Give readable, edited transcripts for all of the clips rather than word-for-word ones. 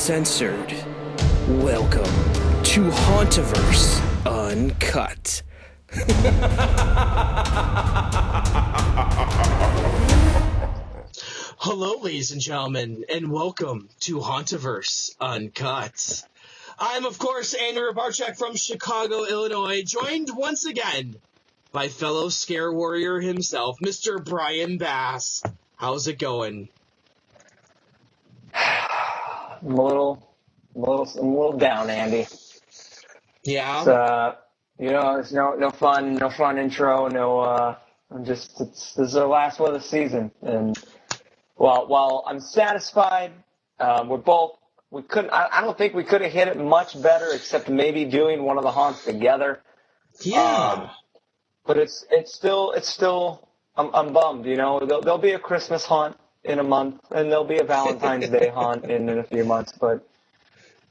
uncensored. Welcome to Hauntoverse Uncut. Hello, ladies and gentlemen, and welcome to Hauntoverse Uncut. I'm, of course, Andrew Barchak from Chicago, Illinois, joined once again by fellow scare warrior himself, Mr. Brian Bass. How's it going? I'm a little down, Andy. Yeah. There's no fun intro. This is our last one of the season, and while I'm satisfied, I don't think we could have hit it much better, except maybe doing one of the haunts together. Yeah. But it's still, I'm bummed. There'll be a Christmas haunt in a month, and there'll be a Valentine's Day haunt in a few months, but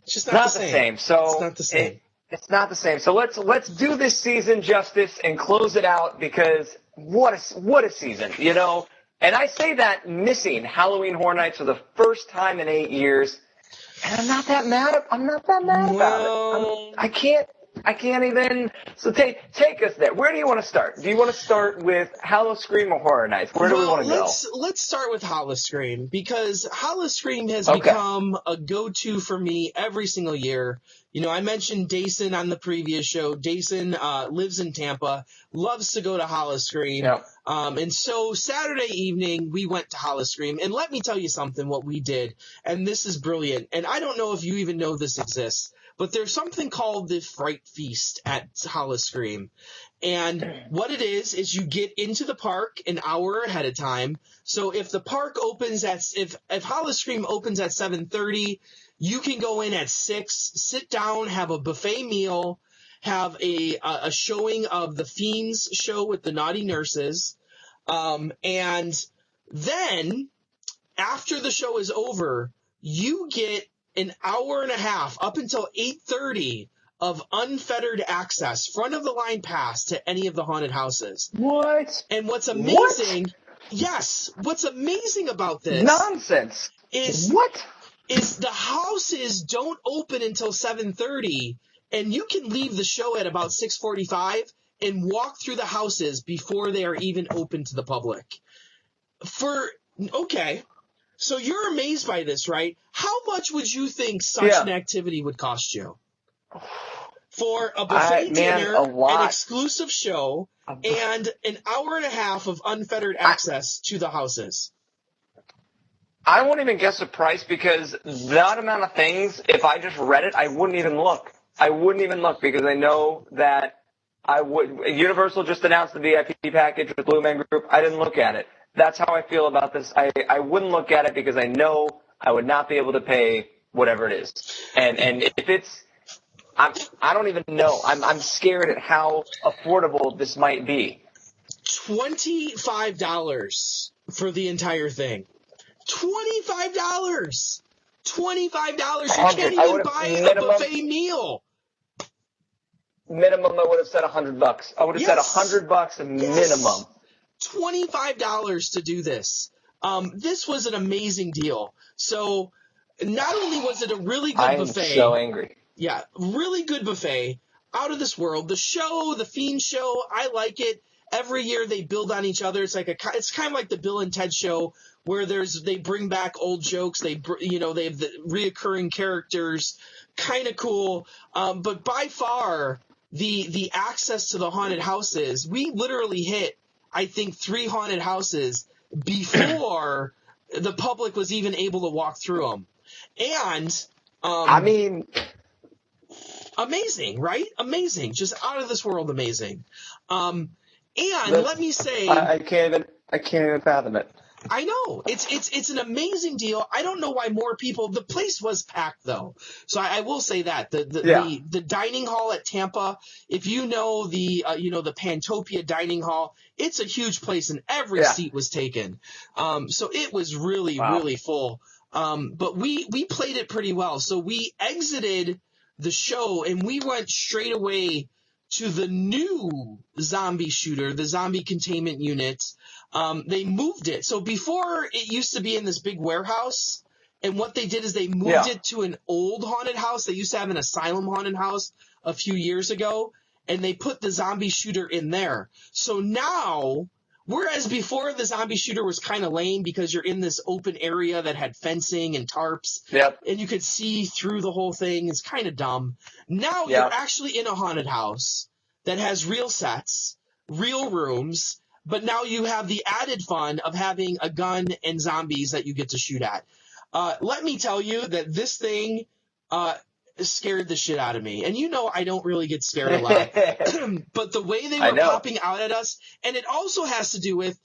it's just not the same. So it's not the same. It's not the same. So let's do this season justice and close it out, because what a season, And I say that missing Halloween Horror Nights for the first time in 8 years, and I'm not that mad about it. I can't even. So take us there. Where do you want to start? Do you want to start with Howl-O-Scream or Horror Nights? Where do we want to go? Let's start with Howl-O-Scream, because Howl-O-Scream has become a go-to for me every single year. I mentioned Dason on the previous show. Dason lives in Tampa, loves to go to Howl-O-Scream. Yep. And so Saturday evening, we went to Howl-O-Scream. And let me tell you something, what we did. And this is brilliant. And I don't know if you even know this exists, but there's something called the Fright Feast at Howl-O-Scream. And what it is you get into the park an hour ahead of time. So if the park opens if Howl-O-Scream opens at 7:30, you can go in at 6, sit down, have a buffet meal, have a showing of the Fiends show with the naughty nurses. And then after the show is over, you get an hour and a half up until 8:30 of unfettered access, front of the line pass to any of the haunted houses. What? And what's amazing, what's amazing about this Nonsense. is the houses don't open until 7:30, and you can leave the show at about 6:45 and walk through the houses before they are even open to the public. So you're amazed by this, right? How much would you think such an activity would cost you? For a buffet dinner, an exclusive show, and an hour and a half of unfettered access to the houses. I won't even guess the price, because that amount of things, if I just read it, I wouldn't even look. Because I know that Universal just announced the VIP package with Blue Man Group. I didn't look at it. That's how I feel about this. I wouldn't look at it, because I know I would not be able to pay whatever it is. And if it's, I don't even know. I'm scared at how affordable this might be. $25 for the entire thing. $25. $25. You can't even buy a buffet meal. Minimum, I would have said $100. I would have said $100 a minimum. $25 to do this. This was an amazing deal. So not only was it a really good buffet. I'm so angry. Yeah, really good buffet. Out of this world. The show, the Fiend show, I like it. Every year they build on each other. It's kind of like the Bill and Ted show, where they bring back old jokes. They have the reoccurring characters. Kind of cool. But by far, the access to the haunted houses, we literally hit, I think, 3 haunted houses before the public was even able to walk through them. And amazing, right? Amazing, just out of this world, amazing. Let me say, I can't even fathom it. I know. It's an amazing deal. I don't know why more people. The place was packed, though. So I will say that the dining hall at Tampa, if you know the Pantopia dining hall, it's a huge place and every seat was taken. So it was really really full. But we played it pretty well. So we exited the show and we went straight away to the new zombie shooter, the zombie containment unit. They moved it. So before, it used to be in this big warehouse, And what they did is they moved it to an old haunted house. They used to have an asylum haunted house a few years ago, and they put the zombie shooter in there. So now, whereas before the zombie shooter was kind of lame because you're in this open area that had fencing and tarps, and you could see through the whole thing. It's kind of dumb. Now you're actually in a haunted house that has real sets, real rooms, but now you have the added fun of having a gun and zombies that you get to shoot at. Let me tell you that this thing scared the shit out of me. And I don't really get scared a lot. But the way they were popping out at us, and it also has to do with,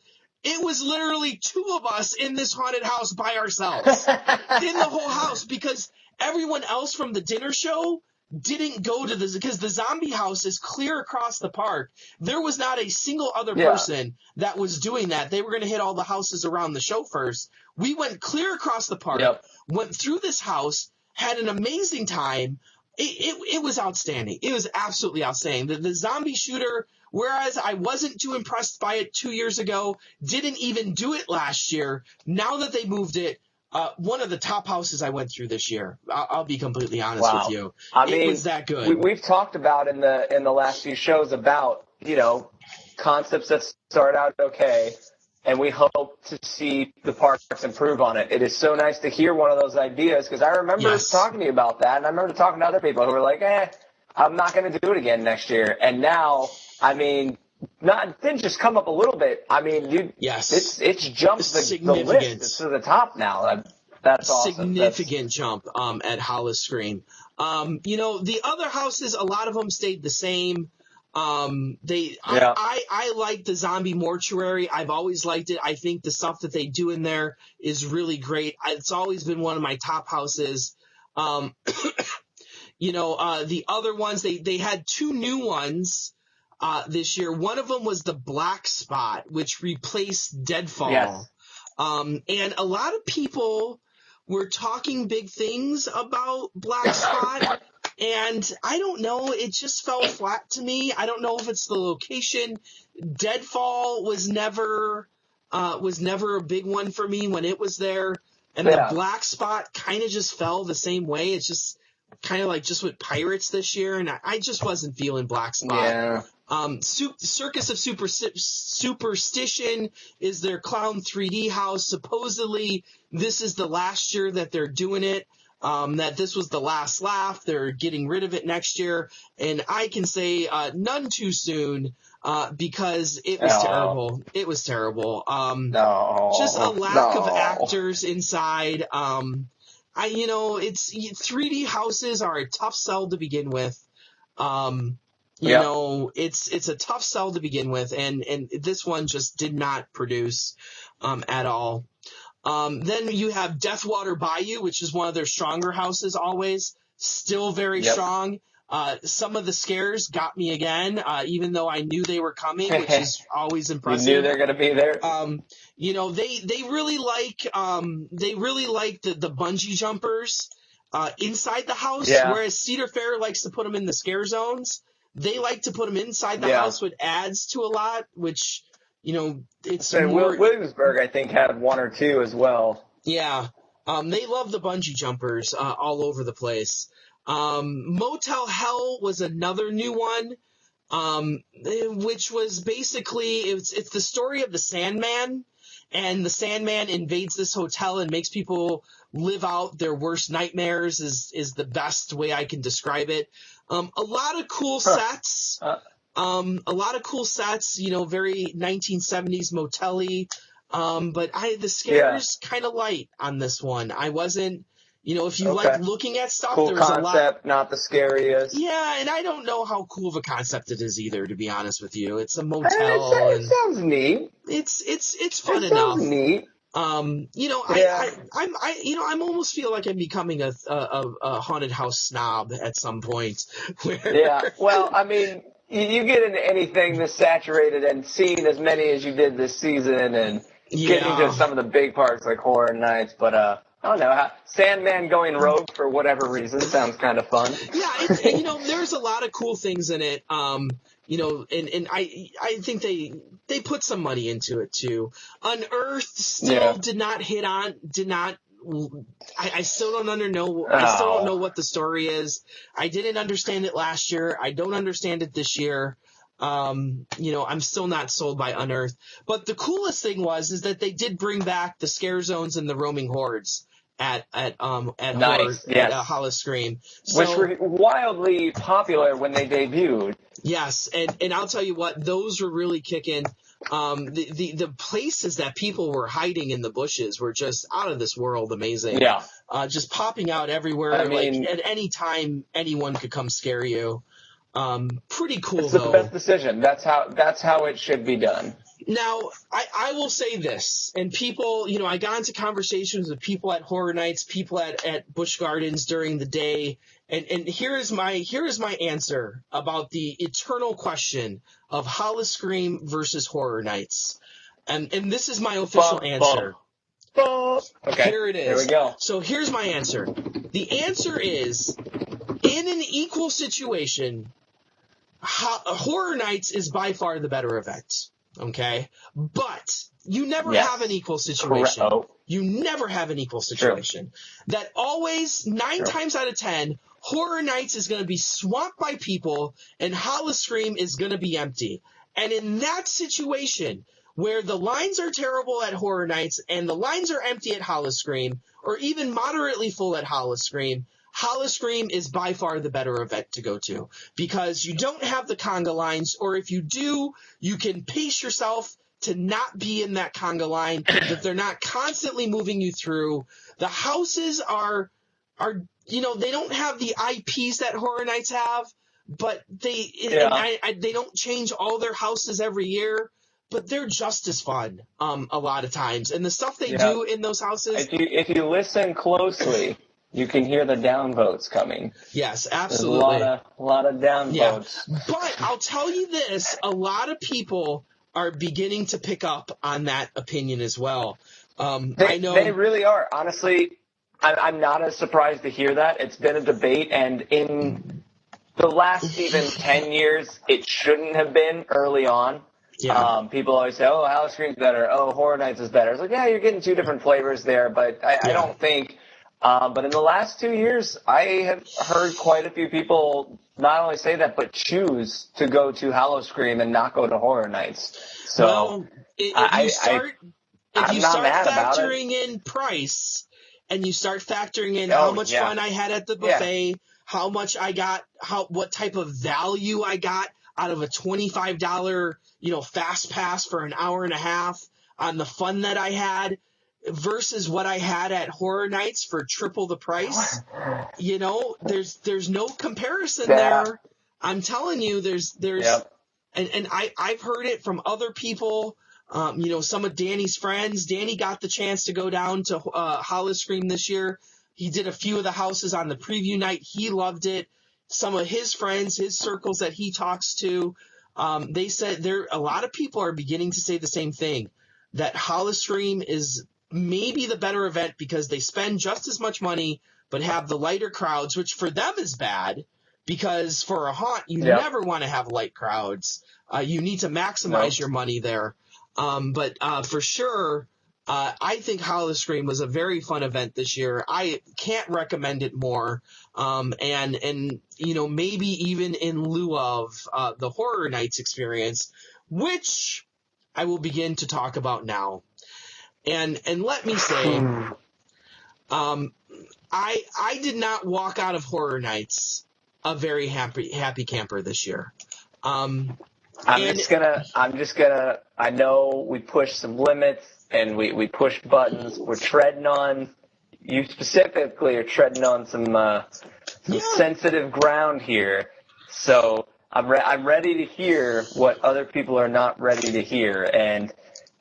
it was literally 2 of us in this haunted house by ourselves. In the whole house, because everyone else from the dinner show didn't go to because the zombie house is clear across the park. There was not a single other person that was doing that. They were going to hit all the houses around the show first. We went clear across the park, went through this house, had an amazing time. It was outstanding. It was absolutely outstanding. The zombie shooter, whereas I wasn't too impressed by it 2 years ago, didn't even do it last year. Now that they moved it, one of the top houses I went through this year. I'll be completely honest with you. It was that good. We've talked about in the last few shows about, concepts that start out okay, and we hope to see the parks improve on it. It is so nice to hear one of those ideas, because I remember talking to you about that, and I remember talking to other people who were like, I'm not going to do it again next year. And now, it didn't just come up a little bit. It's jumped the list. It's to the top now. That's awesome. Significant jump at Howl-O-Scream. The other houses, a lot of them stayed the same. I like the zombie mortuary. I've always liked it. I think the stuff that they do in there is really great. It's always been one of my top houses. The other ones, they had 2 new ones this year. One of them was the Black Spot, which replaced Deadfall. Yes. And a lot of people were talking big things about Black Spot. And I don't know, it just fell flat to me. I don't know if it's the location. Deadfall was never a big one for me when it was there. And the Black Spot kind of just fell the same way. It's just kind of like just with Pirates this year, and I just wasn't feeling Black Spot. Yeah. Circus of Superstition is their clown 3D house. Supposedly, this is the last year that they're doing it. That this was the last laugh. They're getting rid of it next year. And I can say none too soon because it was terrible. It was terrible. Just a lack of actors inside. It's 3D houses are a tough sell to begin with. It's a tough sell to begin with, and this one just did not produce at all. Then you have Deathwater Bayou, which is one of their stronger houses always, still very strong. Some of the scares got me again, even though I knew they were coming, which is always impressive. You knew they're going to be there. They really like the bungee jumpers inside the house, whereas Cedar Fair likes to put them in the scare zones. They like to put them inside the house, which adds to a lot, which, it's more... Williamsburg, I think, had 1 or 2 as well. Yeah. They love the bungee jumpers all over the place. Motel Hell was another new one, which was basically, it's the story of the Sandman, and the Sandman invades this hotel and makes people live out their worst nightmares is the best way I can describe it. A lot of cool sets. Very 1970s motel-y. But the scares kind of light on this one. I wasn't, if you like looking at stuff, cool there was concept, a lot. not the scariest. Yeah, and I don't know how cool of a concept it is either, to be honest with you. It's a motel. It sounds neat. It's fun enough. It sounds neat. I almost feel like I'm becoming a haunted house snob at some point. Yeah, well, you get into anything this saturated and seeing as many as you did this season and getting into some of the big parts like Horror Nights, but I don't know, Sandman going rogue for whatever reason sounds kind of fun. Yeah, there's a lot of cool things in it. And I think they put some money into it too. Unearthed still did not I still don't know what the story is. I didn't understand it last year. I don't understand it this year. I'm still not sold by Unearthed. But the coolest thing is that they did bring back the scare zones and the roaming hordes at Howl-O-Scream, which were wildly popular when they debuted. Yes, and I'll tell you what, those were really kicking. The places that people were hiding in the bushes were just out of this world amazing. Yeah. Just popping out everywhere. Like at any time, anyone could come scare you. Pretty cool, it's though. The best decision. That's how it should be done. Now, I will say this, and people, I got into conversations with people at Horror Nights, people at Busch Gardens during the day, and here is my answer about the eternal question of Howl-O-Scream versus Horror Nights. And this is my official answer. Okay. Here it is. Here we go. So here's my answer. The answer is, in an equal situation, Horror Nights is by far the better event. Okay? But you never have an equal situation. You never have an equal situation. True. That always, 9 times out of 10, Horror Nights is going to be swamped by people and Howl-O-Scream is going to be empty. And in that situation, where the lines are terrible at Horror Nights and the lines are empty at Howl-O-Scream, or even moderately full at Howl-O-Scream, Howl-O-Scream is by far the better event to go to because you don't have the conga lines, or if you do, you can pace yourself to not be in that conga line, that they're not constantly moving you through. The houses are they don't have the IPs that Horror Nights have, but they don't change all their houses every year, but they're just as fun a lot of times. And the stuff they do in those houses. If you listen closely, you can hear the downvotes coming. Yes, absolutely. There's a lot of downvotes. Yeah. But I'll tell you this, a lot of people are beginning to pick up on that opinion as well. I know they really are. Honestly, I'm not as surprised to hear that. It's been a debate, and in the last even 10 years, it shouldn't have been early on. Yeah. People always say, oh, Howl-O-Scream's better. Oh, Horror Nights is better. It's like, yeah, you're getting 2 different flavors there, but I don't think but in the last 2 years, I have heard quite a few people not only say that, but choose to go to Howl-O-Scream and not go to Horror Nights. So well, if you start factoring in price and you start factoring in how much fun I had at the buffet, how much I got, what type of value I got out of a $25, fast pass for an hour and a half on the fun that I had, versus what I had at Horror Nights for triple the price, there's no comparison there. I'm telling you, and I've heard it from other people. Some of Danny's friends. Danny got the chance to go down to Howl-O-Scream this year. He did a few of the houses on the preview night. He loved it. Some of his friends, his circles that he talks to, they said a lot of people are beginning to say the same thing, that Howl-O-Scream is maybe the better event because they spend just as much money but have the lighter crowds, which for them is bad because for a haunt, you never want to have light crowds. You need to maximize your money there. But for sure, I think Howl-O-Scream was a very fun event this year. I can't recommend it more. And maybe even in lieu of the Horror Nights experience, which I will begin to talk about now. And let me say, I did not walk out of Horror Nights a very happy camper this year. I'm just gonna. I know we pushed some limits and we pushed buttons. We're treading on. You specifically are treading on some sensitive ground here. So I'm ready to hear what other people are not ready to hear. And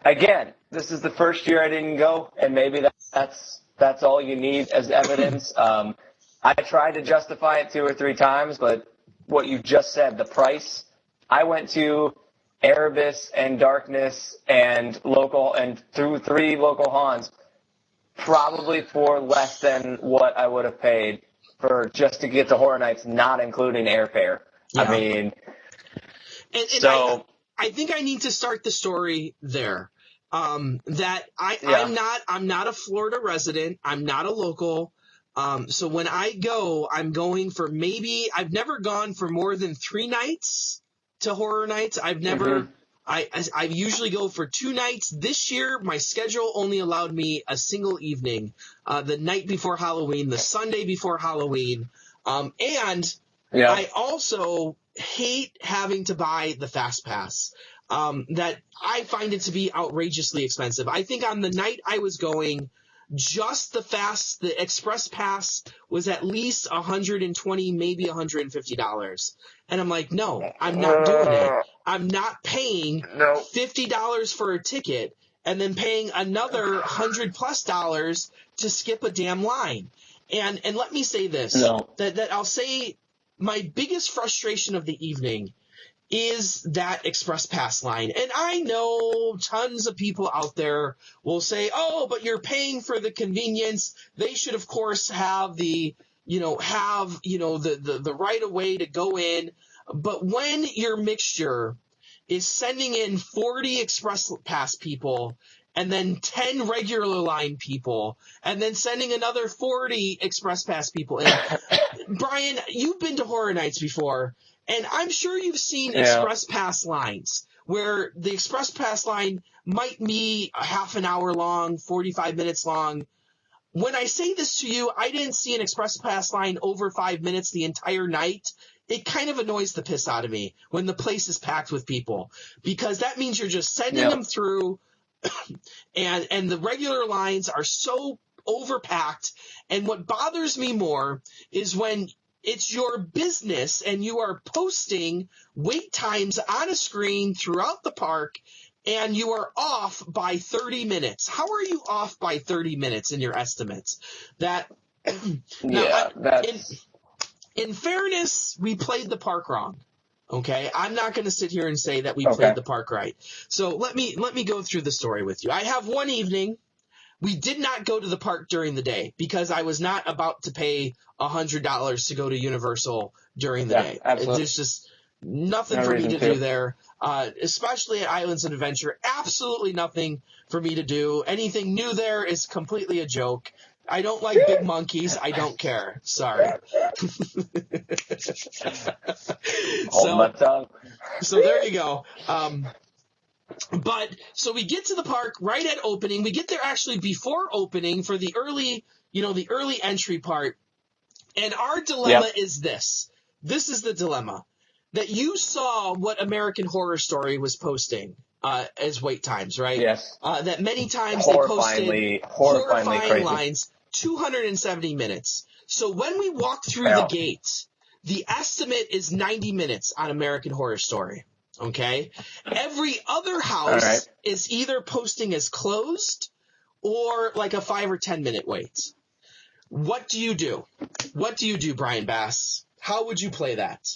again, this is the first year I didn't go, and maybe that's all you need as evidence. I tried to justify it 2 or 3 times, but what you just said, the price. I went to Erebus and Darkness and through 3 local haunts, probably for less than what I would have paid for just to get to Horror Nights, not including airfare. Yeah. I mean, I think I need to start the story there. that I'm not a Florida resident. I'm not a local. So when I go, I'm going for I've never gone for more than 3 nights to horror nights. I've never, I usually go for 2 nights. This year, my schedule only allowed me a single evening, the night before Halloween, the Sunday before Halloween. I also hate having to buy the Fast Pass. That I find it to be outrageously expensive. I think on the night I was going, just the Express Pass was at least $120, maybe $150. And I'm like, no, I'm not doing it. I'm not paying $50 for a ticket and then paying another $100+ to skip a damn line. And let me say this, that I'll say my biggest frustration of the evening is that Express Pass line. And I know tons of people out there will say, oh, but you're paying for the convenience. They should, of course, have the right of way to go in. But when your mixture is sending in 40 Express Pass people and then 10 regular line people and then sending another 40 Express Pass people in. Brian, you've been to horror nights before. And I'm sure you've seen Express Pass lines where the Express Pass line might be a half an hour long, 45 minutes long. When I say this to you, I didn't see an Express Pass line over 5 minutes the entire night. It kind of annoys the piss out of me when the place is packed with people, because that means you're just sending them through and the regular lines are so overpacked. And what bothers me more is when it's your business and you are posting wait times on a screen throughout the park and you are off by 30 minutes. How are you off by 30 minutes in your estimates? In fairness, we played the park wrong. Okay, I'm not going to sit here and say that we played the park right. So let me go through the story with you. I have one evening. We did not go to the park during the day because I was not about to pay $100 to go to Universal during the day. Absolutely. There's just nothing for me to do there, especially at Islands of Adventure. Absolutely nothing for me to do. Anything new there is completely a joke. I don't like big monkeys. I don't care. Sorry. So there you go. So we get to the park right at opening. We get there actually before opening for the early entry part. And our dilemma is this. This is the dilemma. That you saw what American Horror Story was posting as wait times, right? Yes. That many times they posted horrifying lines, 270 minutes. So when we walk through the gate, the estimate is 90 minutes on American Horror Story. Okay? Every other house is either posting as closed or like a 5 or 10 minute wait. What do you do? What do you do, Brian Bass? How would you play that?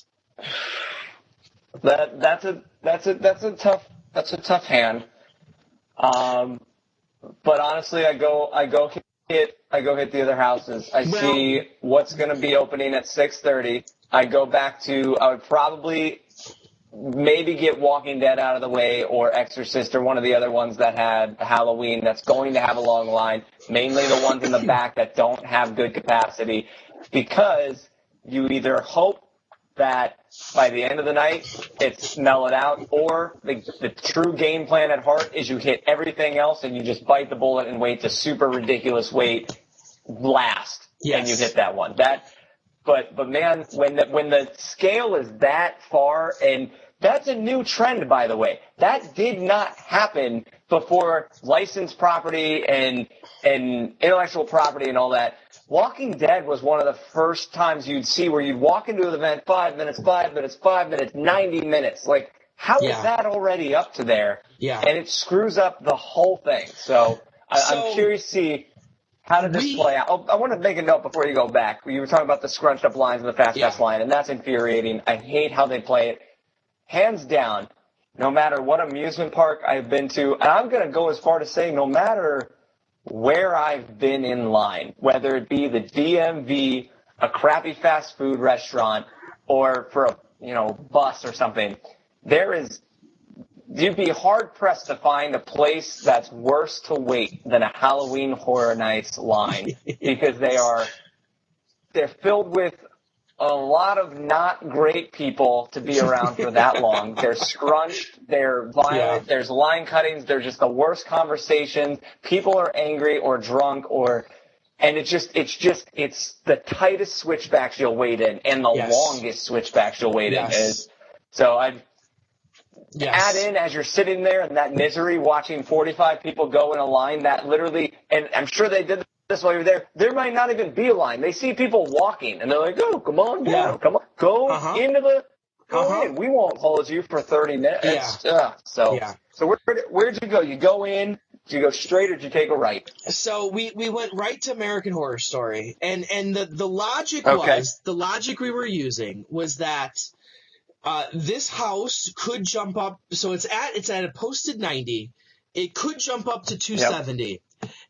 That's a tough hand. But honestly, I go hit the other houses. I see what's going to be opening at 6:30. I would probably maybe get Walking Dead out of the way, or Exorcist, or one of the other ones that had Halloween that's going to have a long line, mainly the ones in the back that don't have good capacity, because you either hope that by the end of the night it's mellowed out, or the true game plan at heart is you hit everything else and you just bite the bullet and wait the super ridiculous wait last, and you hit that one. But man, when the scale is that far, and that's a new trend, by the way. That did not happen before licensed property and intellectual property and all that. Walking Dead was one of the first times you'd see where you'd walk into an event 5 minutes, 5 minutes, 5 minutes, 90 minutes. Like, how is that already up to there? Yeah. And it screws up the whole thing. So I'm curious to see how did this play out. I want to make a note before you go back. You were talking about the scrunched up lines and the fast pass line, and that's infuriating. I hate how they play it. Hands down, no matter what amusement park I've been to, and I'm going to go as far to say no matter where I've been in line, whether it be the DMV, a crappy fast food restaurant, or for a bus or something, there is you'd be hard pressed to find a place that's worse to wait than a Halloween Horror Nights line because they're filled with a lot of not great people to be around for that long. They're scrunched, they're violent, there's line cuttings, they're just the worst conversations. People are angry or drunk and it's the tightest switchbacks you'll wait in and the longest switchbacks you'll wait in. So I'd add in as you're sitting there in that misery watching 45 people go in a line that literally, and I'm sure they did this while you're there might not even be a line. They see people walking, and they're like, oh, come on, come on. Go in. We won't hold you for 30 minutes. So where'd you go? You go in, did you go straight, or did you take a right? So we went right to American Horror Story, and the logic the logic we were using was that this house could jump up, so it's at a posted 90. It could jump up to 270. Yep.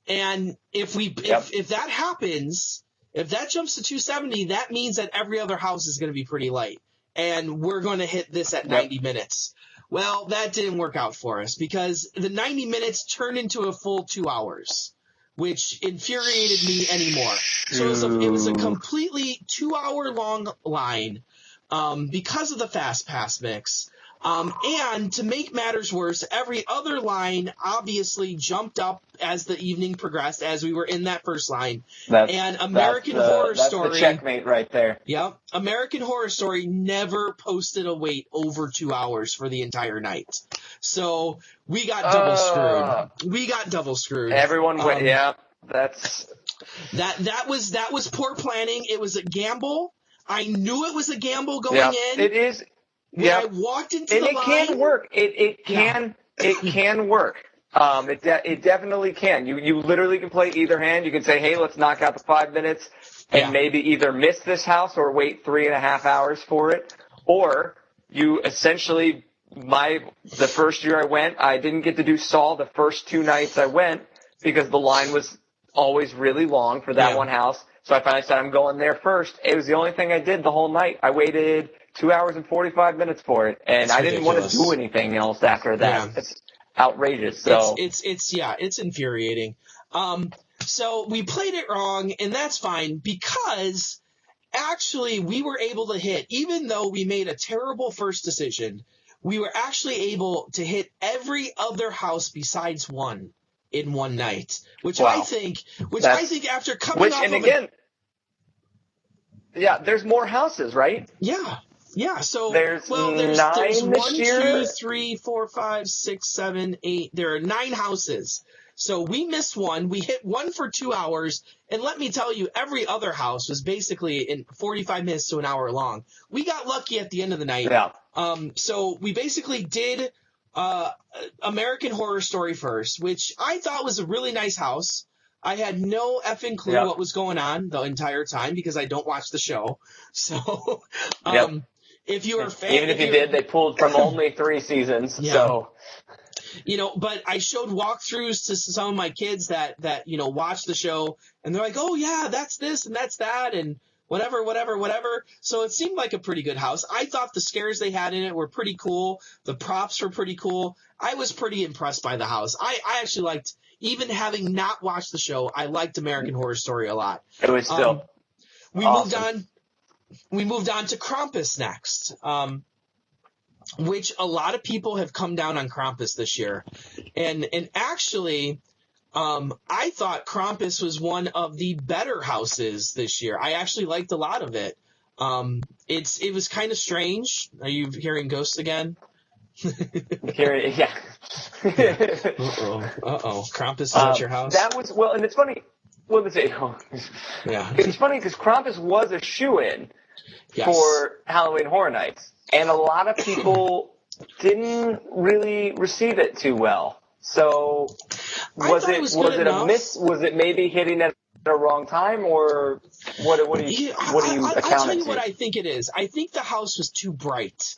And if that happens, if that jumps to 270, that means that every other house is going to be pretty light. And we're going to hit this at 90 minutes. Well, that didn't work out for us because the 90 minutes turned into a full 2 hours, which infuriated me anymore. So it was a completely 2 hour long line because of the Fast Pass mix. And to make matters worse, every other line obviously jumped up as the evening progressed, as we were in that first line. American Horror Story. That's the checkmate right there. Yep. American Horror Story never posted a wait over 2 hours for the entire night. So we got double screwed. Everyone went, that was poor planning. It was a gamble. I knew it was a gamble going in. It is. When I walked into the line, it can work. It can work. It definitely can. You literally can play either hand. You can say, hey, let's knock out the 5 minutes and maybe either miss this house or wait 3.5 hours for it. Or you essentially, the first year I went, I didn't get to do Saw the first 2 nights I went because the line was always really long for that one house. So I finally said, I'm going there first. It was the only thing I did the whole night. I waited 2 hours and 45 minutes for it, and I didn't want to do anything else after that. It's outrageous. So it's infuriating. So we played it wrong, and that's fine because actually we were able to hit, even though we made a terrible first decision, we were actually able to hit every other house besides one in one night, which I think after coming off there's more houses, right? Yeah, so there's 9 this 1, year? 2, 3, 4, 5, 6, 7, 8. There are 9 houses. So we missed one. We hit one for 2 hours, and let me tell you, every other house was basically in 45 minutes to an hour long. We got lucky at the end of the night. Yeah. So we basically did American Horror Story first, which I thought was a really nice house. I had no effing clue what was going on the entire time because I don't watch the show. So, if you were a fan, even if you did, they pulled from only 3 seasons. So, but I showed walkthroughs to some of my kids that watch the show, and they're like, "Oh yeah, that's this and that's that and whatever." So it seemed like a pretty good house. I thought the scares they had in it were pretty cool. The props were pretty cool. I was pretty impressed by the house. I actually liked, even having not watched the show, I liked American Horror Story a lot. It was still awesome. We moved on to Krampus next, which a lot of people have come down on Krampus this year. And actually, I thought Krampus was one of the better houses this year. I actually liked a lot of it. It was kind of strange. Are you hearing ghosts again? Yeah. Uh-oh. Krampus is at your house? That was, and it's funny. Well, it's funny because Krampus was a shoo-in for Halloween Horror Nights, and a lot of people didn't really receive it too well. So, was it a miss? Was it maybe hitting at the wrong time, or what are you accounting to? I'll tell you what I think it is. I think the house was too bright.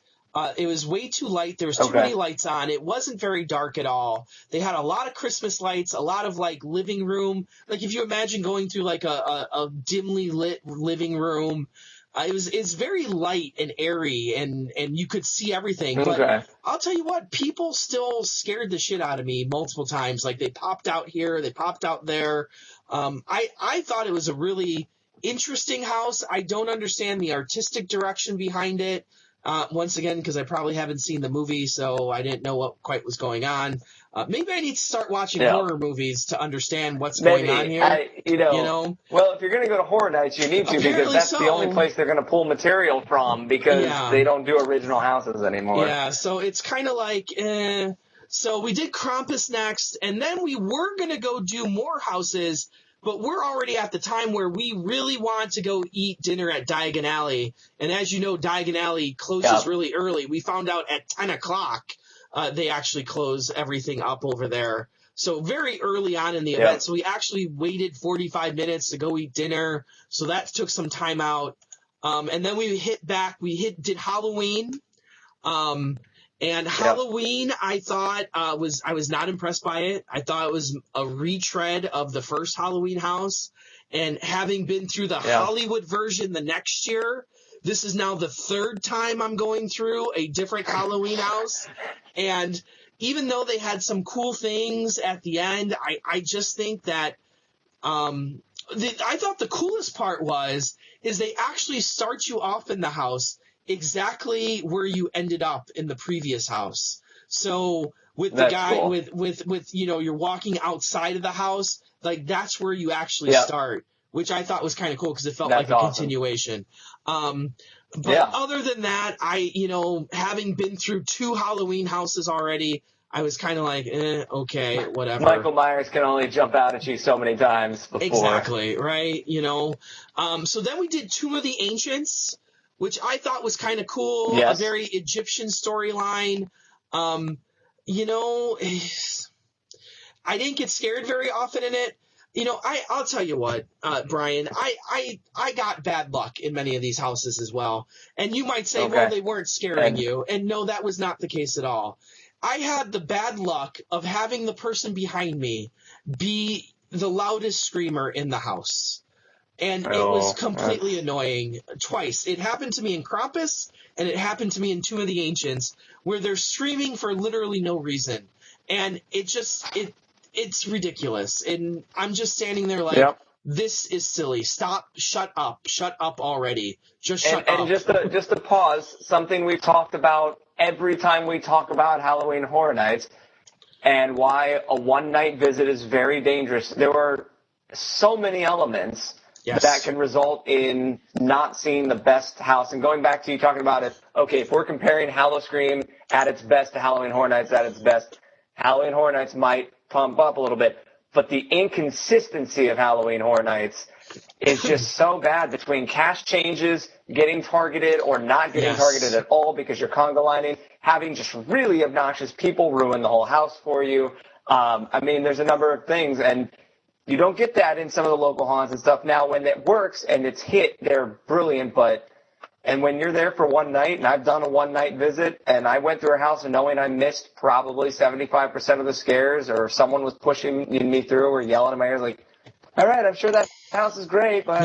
It was way too light. There was too many lights on. It wasn't very dark at all. They had a lot of Christmas lights, a lot of living room. Like if you imagine going through a dimly lit living room, It's very light and airy, and you could see everything. Okay. But I'll tell you what, people still scared the shit out of me multiple times. Like, they popped out here, they popped out there. I thought it was a really interesting house. I don't understand the artistic direction behind it. Once again, because I probably haven't seen the movie, so I didn't know what quite was going on. Maybe I need to start watching horror movies to understand what's going on here. Well, if you're going to go to Horror Nights, you need to, because that's the only place they're going to pull material from, because they don't do original houses anymore. Yeah, so it's kind of like, So we did Krampus next, and then we were going to go do more houses, but we're already at the time where we really want to go eat dinner at Diagon Alley. And as you know, Diagon Alley closes really early. We found out at 10 o'clock they actually close everything up over there. So very early on in the event. So we actually waited 45 minutes to go eat dinner. So that took some time out. And then we did Halloween. And Halloween, I thought I was not impressed by it. I thought it was a retread of the first Halloween house. And having been through the Hollywood version the next year, this is now the third time I'm going through a different Halloween house. And even though they had some cool things at the end, I just think that I thought the coolest part is they actually start you off in the house exactly where you ended up in the previous house. So with the guy cool. with you're walking outside of the house, like that's where you actually start, which I thought was kind of cool because it felt like a continuation. But other than that, having been through 2 Halloween houses already, I was kind of like, okay, whatever. Michael Myers can only jump out at you so many times before. Exactly, right? So then we did Tomb of the Ancients, which I thought was kind of cool. Yes. A very Egyptian storyline. I didn't get scared very often in it. I'll tell you what, Brian, I got bad luck in many of these houses as well. And you might say, well, they weren't scaring you. And no, that was not the case at all. I had the bad luck of having the person behind me be the loudest screamer in the house. And it was completely annoying twice. It happened to me in Krampus, and it happened to me in Tomb of the Ancients, where they're screaming for literally no reason. And it's ridiculous. And I'm just standing there like, this is silly. Stop. Shut up already. Just shut up. And just to pause, something we've talked about every time we talk about Halloween Horror Nights, and why a one-night visit is very dangerous. There are so many elements that can result in not seeing the best house. And going back to you talking about if we're comparing Howl-O-Scream at its best to Halloween Horror Nights at its best, Halloween Horror Nights might pump up a little bit. But the inconsistency of Halloween Horror Nights is just so bad between cast changes, getting targeted or not getting targeted at all because you're conga lining, having just really obnoxious people ruin the whole house for you. There's a number of things, and you don't get that in some of the local haunts and stuff. Now, when it works and it's hit, they're brilliant, and when you're there for one night, and I've done a one-night visit, and I went through a house and knowing I missed probably 75% of the scares, or someone was pushing me through or yelling in my ears like, all right, I'm sure that house is great, but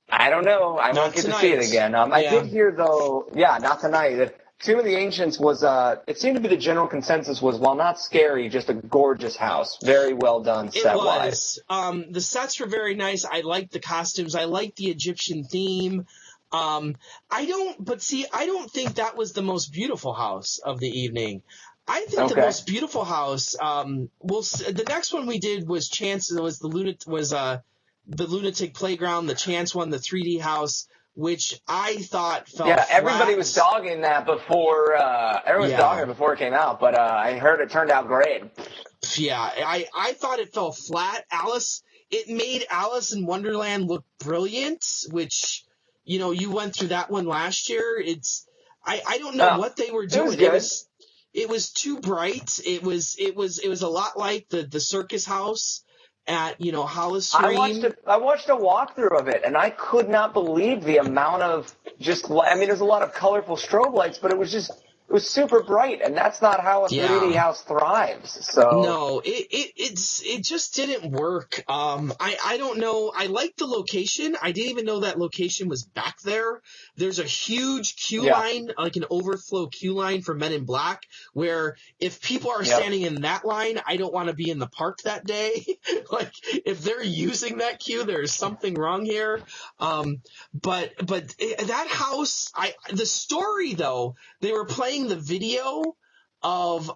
I don't know. I won't get to see it again. I did hear, though, not tonight, that Tomb of the Ancients was, it seemed to be the general consensus was, while not scary, just a gorgeous house. Very well done set-wise. It was. The sets were very nice. I liked the costumes. I liked the Egyptian theme. I don't think that was the most beautiful house of the evening. I think the most beautiful house, the next one we did was the Lunatic Playground, the Chance one, the 3D house, which I thought felt flat. Everybody was dogging that before, dogging it before it came out, but I heard it turned out great. Yeah, I thought it fell flat. It made Alice in Wonderland look brilliant, which, you went through that one last year. I don't know what they were doing. It was too bright. It was a lot like the circus house at, Howl-O-Scream. I watched a walkthrough of it, and I could not believe the amount of there's a lot of colorful strobe lights, but it was was super bright, and that's not how a 3D house thrives. So no, it just didn't work. I don't know. I liked the location. I didn't even know that location was back there. There's a huge queue line, like an overflow queue line for Men in Black, where if people are standing in that line, I don't want to be in the park that day. Like, if they're using that queue, there's something wrong here. But that house, the story though, they were playing the video of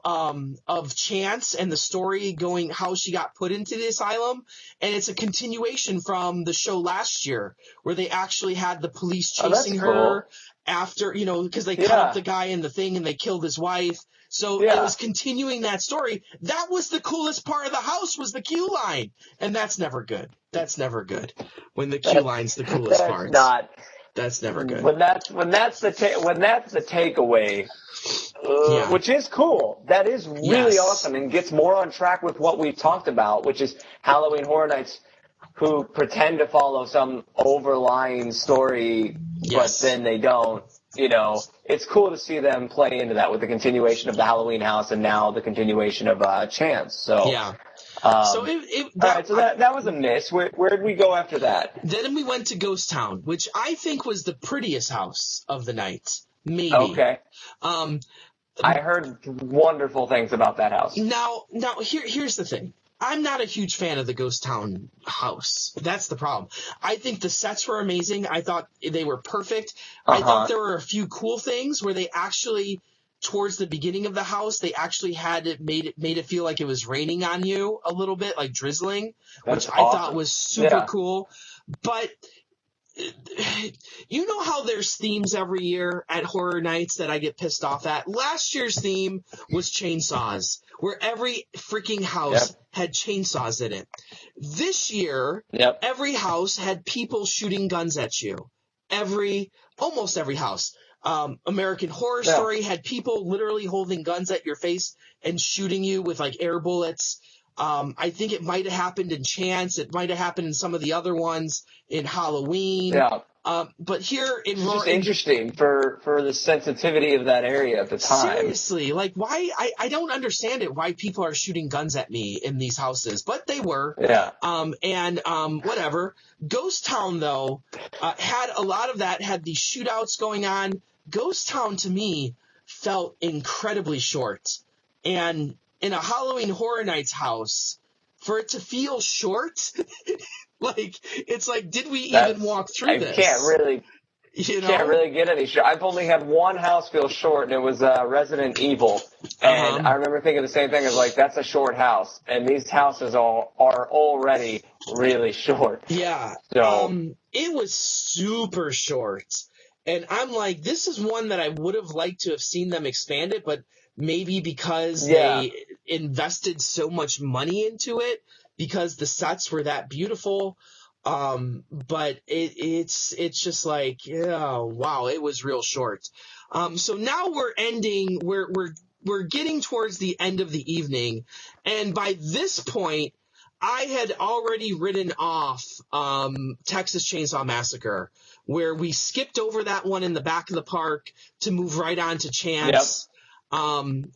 Chance and the story going how she got put into the asylum, and it's a continuation from the show last year where they actually had the police chasing her after, because they cut up the guy in the thing and they killed his wife. So it was continuing that story. That was the coolest part of the house, was the queue line, and that's never good. That's never good when the queue line's the coolest part. That's never good. When that's the takeaway, which is cool. That is really awesome and gets more on track with what we've talked about, which is Halloween Horror Nights who pretend to follow some overlying story, but then they don't. It's cool to see them play into that with the continuation of the Halloween house and now the continuation of Chance. So so that was a miss. Where did we go after that? Then we went to Ghost Town, which I think was the prettiest house of the night. Maybe. Okay. I heard wonderful things about that house. Now here's the thing. I'm not a huge fan of the Ghost Town house. That's the problem. I think the sets were amazing. I thought they were perfect. I thought there were a few cool things where they actually, towards the beginning of the house, they actually had it made it feel like it was raining on you a little bit, like drizzling, which I thought was super cool. But you know how there's themes every year at Horror Nights that I get pissed off at? Last year's theme was chainsaws, where every freaking house had chainsaws in it. This year, every house had people shooting guns at you. Almost every house. American Horror Story had people literally holding guns at your face and shooting you with like air bullets. I think it might have happened in Chance. It might have happened in some of the other ones in Halloween. But here in it's just interesting for the sensitivity of that area at the time. Seriously, like why? I don't understand it. Why people are shooting guns at me in these houses, but they were. Whatever. Ghost Town though had a lot of that. Had these shootouts going on. Ghost Town to me felt incredibly short, and in a Halloween Horror Nights house, for it to feel short, it's like, did we even walk through this? Can't really get any short. I've only had one house feel short, and it was Resident Evil. And I remember thinking the same thing. As like, that's a short house, and these houses are already really short. Yeah. So it was super short. And I'm like, this is one that I would have liked to have seen them expand it, but maybe because they invested so much money into it, because the sets were that beautiful. But it's just like, wow, it was real short. So now we're getting towards the end of the evening. And by this point, I had already written off Texas Chainsaw Massacre, where we skipped over that one in the back of the park to move right on to Chance.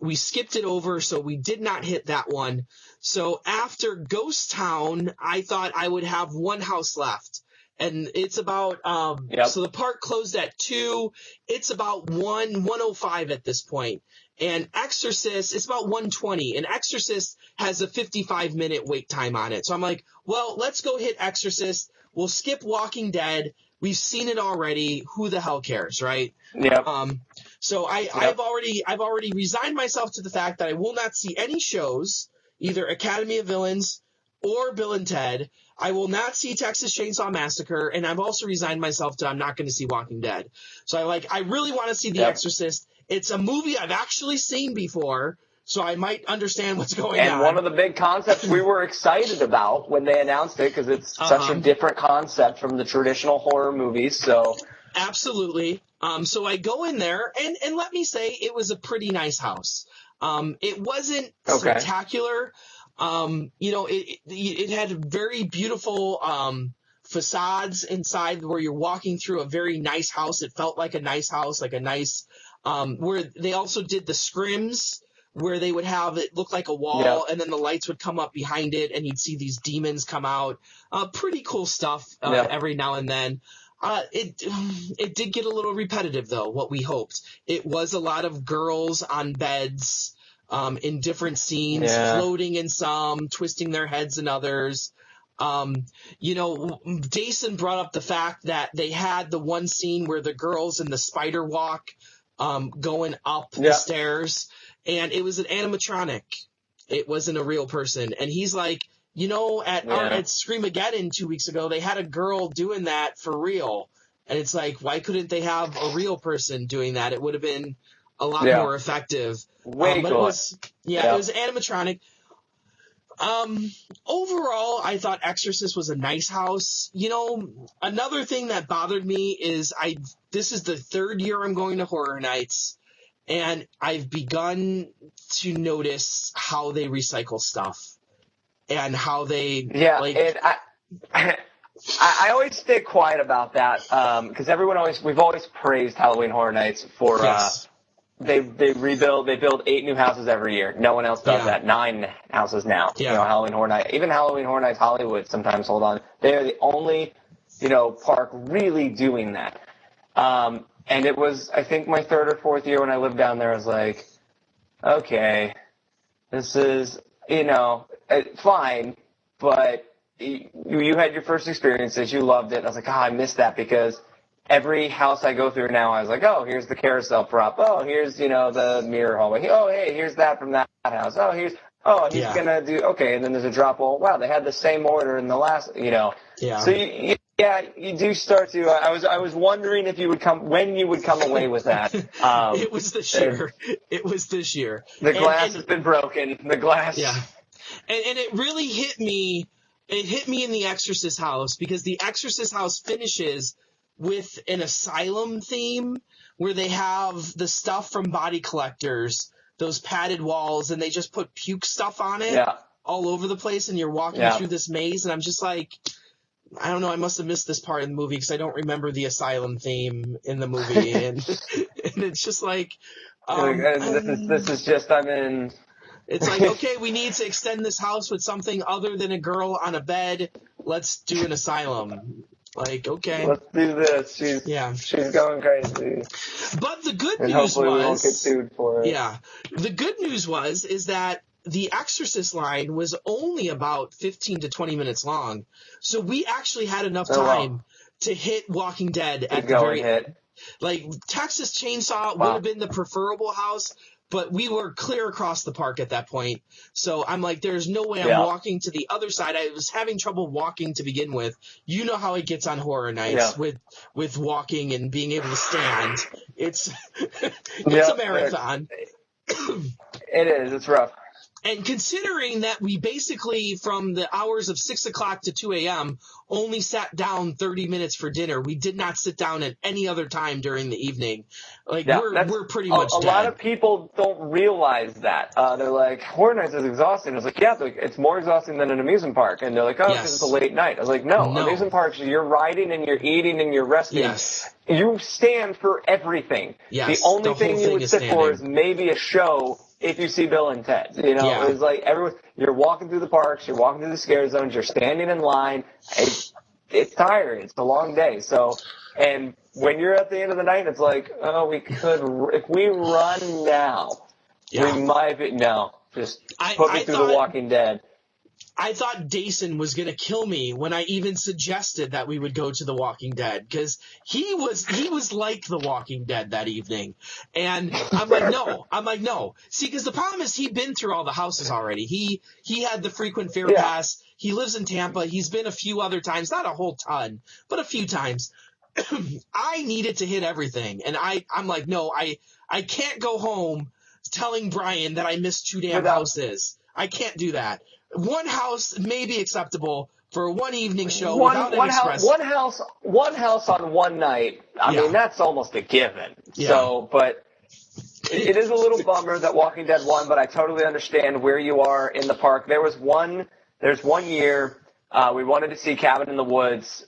We skipped it over, so we did not hit that one. So after Ghost Town, I thought I would have one house left. And it's about so the park closed at 2. It's about 1:05 at this point. And Exorcist, it's about 1:20. And Exorcist has a 55-minute wait time on it. So I'm like, well, let's go hit Exorcist. We'll skip Walking Dead. We've seen it already. Who the hell cares, right? So I've already resigned myself to the fact that I will not see any shows, either Academy of Villains or Bill and Ted. I will not see Texas Chainsaw Massacre, and I've also resigned myself to I'm not going to see Walking Dead. So I really want to see The Exorcist. It's a movie I've actually seen before, so I might understand what's going on. And one of the big concepts we were excited about when they announced it, because it's such a different concept from the traditional horror movies. So absolutely. So I go in there, and let me say, it was a pretty nice house. It wasn't spectacular. It had very beautiful facades inside where you're walking through a very nice house. It felt like a nice house, like a nice where they also did the scrims, where they would have it look like a wall, and then the lights would come up behind it, and you'd see these demons come out. Pretty cool stuff every now and then. It did get a little repetitive, though, what we hoped. It was a lot of girls on beds in different scenes, floating in some, twisting their heads in others. Jason brought up the fact that they had the one scene where the girls in the spider walk going up the stairs, and it was an animatronic. It wasn't a real person. And he's like, at Screamageddon 2 weeks ago, they had a girl doing that for real. And it's like, why couldn't they have a real person doing that? It would have been a lot more effective. Way but cool. It was animatronic. Overall, I thought Exorcist was a nice house. Another thing that bothered me is this is the third year I'm going to Horror Nights, and I've begun to notice how they recycle stuff and how they I always stay quiet about that because we've always praised Halloween Horror Nights for they build 8 new houses every year. No one else does that. 9 houses now. Halloween Horror Nights, even Halloween Horror Nights Hollywood sometimes hold on. They are the only park really doing that. And it was, I think, my 3rd or 4th year when I lived down there. I was like, okay, this is fine, but you had your first experiences, you loved it. I was like, I missed that because every house I go through now, I was like, oh, here's the carousel prop. Oh, here's, the mirror hallway. Oh, hey, here's that from that house. Oh, he's going to do, okay. And then there's a drop. Well, wow, they had the same order in the last, Yeah. So you do start to, I was wondering when you would come away with that. It was this year. The glass has been broken. The glass. Yeah. And it really hit me. It hit me in the Exorcist house because the Exorcist house finishes with an asylum theme where they have the stuff from Body Collectors, those padded walls, and they just put puke stuff on it all over the place, and you're walking through this maze, and I'm just like, I don't know, I must have missed this part in the movie because I don't remember the asylum theme in the movie, and it's just like... this is just, I'm in... It's like, okay, we need to extend this house with something other than a girl on a bed. Let's do an asylum. Like, okay. Let's do this. She's going crazy. But the good news hopefully we won't get sued for it. Yeah. The good news is that the Exorcist line was only about 15 to 20 minutes long. So we actually had enough time to hit Walking Dead at the very end. Like, Texas Chainsaw would have been the preferable house, but we were clear across the park at that point. So I'm like, there's no way I'm walking to the other side. I was having trouble walking to begin with. You know how it gets on Horror Nights with walking and being able to stand. It's a marathon. It is. It's rough. And considering that we basically, from the hours of 6 o'clock to 2 a.m., only sat down 30 minutes for dinner, we did not sit down at any other time during the evening. Like, we're pretty much dead. A lot of people don't realize that. They're like, Horror Nights is exhausting. I was like, it's more exhausting than an amusement park. And they're like, because it's a late night. I was like, no. Amusement parks, you're riding and you're eating and you're resting. Yes. You stand for everything. Yes, the only thing you would sit for is maybe a show. If you see Bill and Ted, it's like you're walking through the parks, you're walking through the scare zones, you're standing in line. It's tiring. It's a long day. So, and when you're at the end of the night, it's like, if we run now, we might be, just put me through The Walking Dead. I thought Dason was going to kill me when I even suggested that we would go to The Walking Dead because he was like The Walking Dead that evening. And I'm like, no. See, because the problem is he'd been through all the houses already. He had the frequent fair pass. He lives in Tampa. He's been a few other times, not a whole ton, but a few times. I needed to hit everything. And I'm like, no, I can't go home telling Brian that I missed 2 damn houses. I can't do that. One house may be acceptable for a one evening show without an express. One house on one night. I mean, that's almost a given. Yeah. So, but it is a little bummer that Walking Dead won, but I totally understand where you are in the park. There's one year we wanted to see Cabin in the Woods.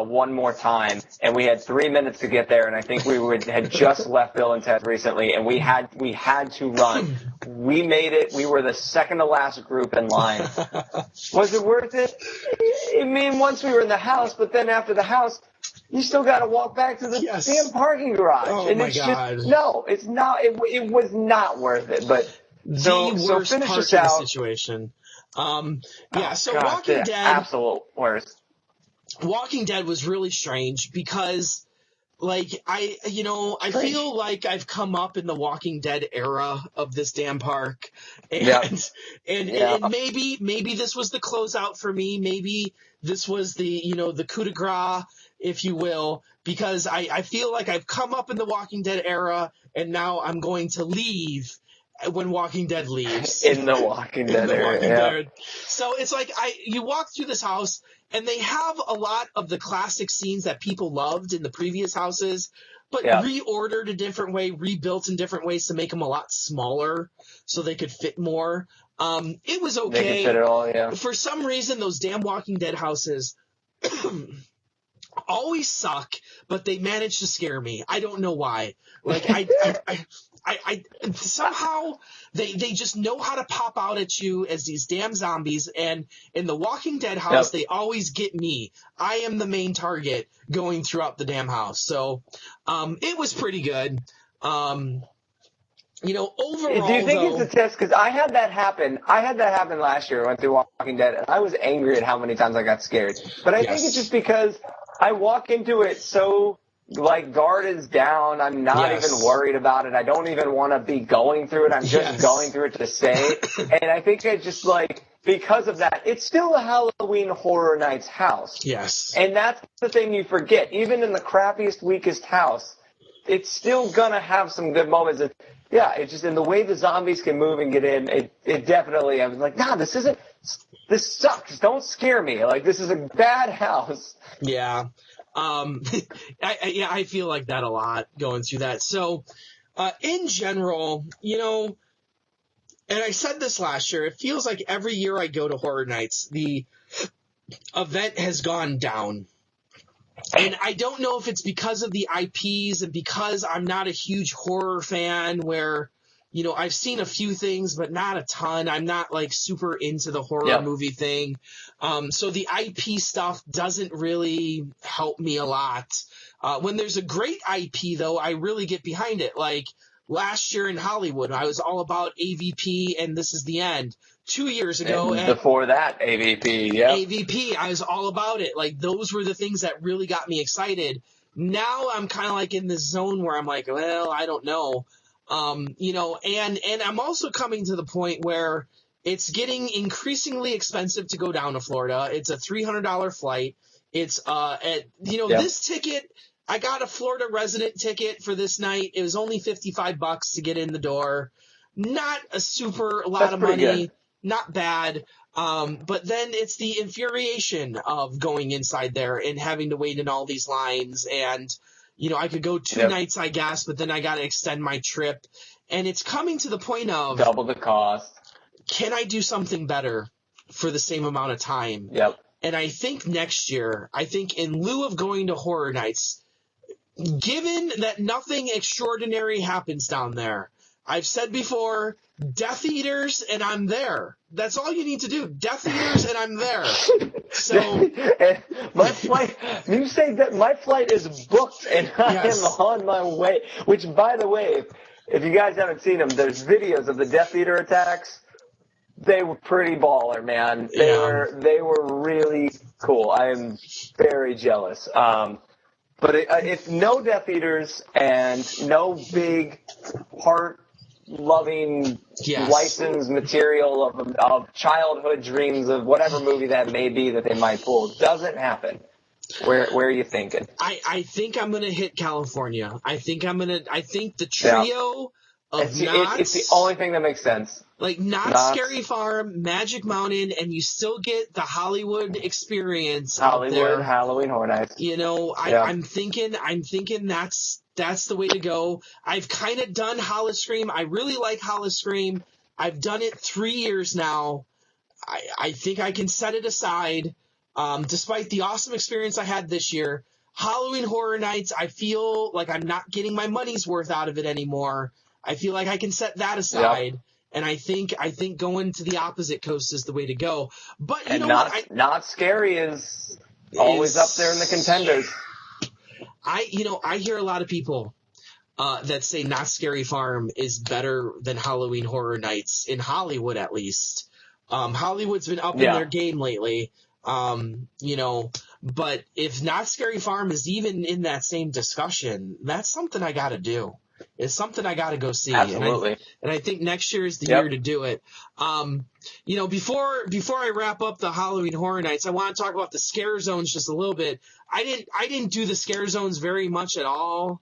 one more time, and we had 3 minutes to get there, and I think had just left Bill and Ted recently, and we had to run. We made it. We were the second to last group in line. Was it worth it? I mean, once we were in the house, but then after the house, you still got to walk back to the damn parking garage. Oh, and my it's God. No, it's not. It was not worth it. But the worst finish part us of the out. situation. Oh, Walking Dead. Absolute worst. Walking Dead was really strange because, like, I feel like I've come up in the Walking Dead era of this damn park, and maybe this was the closeout for me. Maybe this was the coup de grace, if you will, because I feel like I've come up in the Walking Dead era, and now I'm going to leave when Walking Dead leaves. In the Walking Dead area. So it's like you walk through this house, and they have a lot of the classic scenes that people loved in the previous houses, but reordered a different way, rebuilt in different ways to make them a lot smaller so they could fit more. It was okay. They could fit it all, yeah. For some reason, those damn Walking Dead houses always suck, but they manage to scare me. I don't know why. Like, I somehow they just know how to pop out at you as these damn zombies, and in the Walking Dead house, they always get me. I am the main target going throughout the damn house. So, it was pretty good. Overall, do you think it's a test? Because I had that happen. Last year. I went through Walking Dead, and I was angry at how many times I got scared. But I think it's just because I walk into it so, like, guard is down. I'm not even worried about it. I don't even want to be going through it. I'm just going through it to say. And I think I just, like, because of that, it's still a Halloween Horror Nights house. Yes. And that's the thing you forget. Even in the crappiest, weakest house, it's still going to have some good moments. It's just in the way the zombies can move and get in, it definitely, I was like, nah, this sucks. Don't scare me. Like, this is a bad house. Yeah. I feel like that a lot going through that. So, in general, and I said this last year, it feels like every year I go to Horror Nights, the event has gone down. And I don't know if it's because of the IPs and because I'm not a huge horror fan where, I've seen a few things, but not a ton. I'm not like super into the horror movie thing. So the IP stuff doesn't really help me a lot. When there's a great IP though, I really get behind it. Like last year in Hollywood, I was all about AVP and This Is the End. 2 years ago. And before that, AVP, AVP, I was all about it. Like, those were the things that really got me excited. Now I'm kind of like in this zone where I'm like, well, I don't know. And I'm also coming to the point where it's getting increasingly expensive to go down to Florida. It's a $300 flight. It's, this ticket, I got a Florida resident ticket for this night. It was only $55 to get in the door. Not a super lot of money. Good. Not bad, but then it's the infuriation of going inside there and having to wait in all these lines. And, I could go 2 nights, I guess, but then I got to extend my trip. And it's coming to the point of double the cost. Can I do something better for the same amount of time? Yep. And I think next year, in lieu of going to Horror Nights, given that nothing extraordinary happens down there, I've said before, Death Eaters, and I'm there. That's all you need to do. Death Eaters, and I'm there. So my flight. You say that my flight is booked, and I am on my way. Which, by the way, if you guys haven't seen them, there's videos of the Death Eater attacks. They were pretty baller, man. They were really cool. I am very jealous. But if no Death Eaters and no big heart-loving licensed material of childhood dreams of whatever movie that may be that they might pull doesn't happen, where are you thinking? I think I'm gonna hit California. I think the trio of it's the only thing that makes sense. Like Knott's Scary Farm, Magic Mountain, and you still get the Hollywood experience out there. Halloween Horror Nights. I'm thinking that's the way to go. I've kind of done Howl-O-Scream. I really like Howl-O-Scream. I've done it 3 years now. I think I can set it aside. Despite the awesome experience I had this year, Halloween Horror Nights, I feel like I'm not getting my money's worth out of it anymore. I feel like I can set that aside. Yep. And I think going to the opposite coast is the way to go. But you And know not what? not scary is always up there in the contenders. I hear a lot of people that say Not Scary Farm is better than Halloween Horror Nights in Hollywood, at least. Hollywood's been up in their game lately. But if Not Scary Farm is even in that same discussion, that's something I got to do. It's something I got to go see. Absolutely. And I think next year is the year to do it. Before I wrap up the Halloween Horror Nights, I want to talk about the scare zones just a little bit. I didn't do the scare zones very much at all.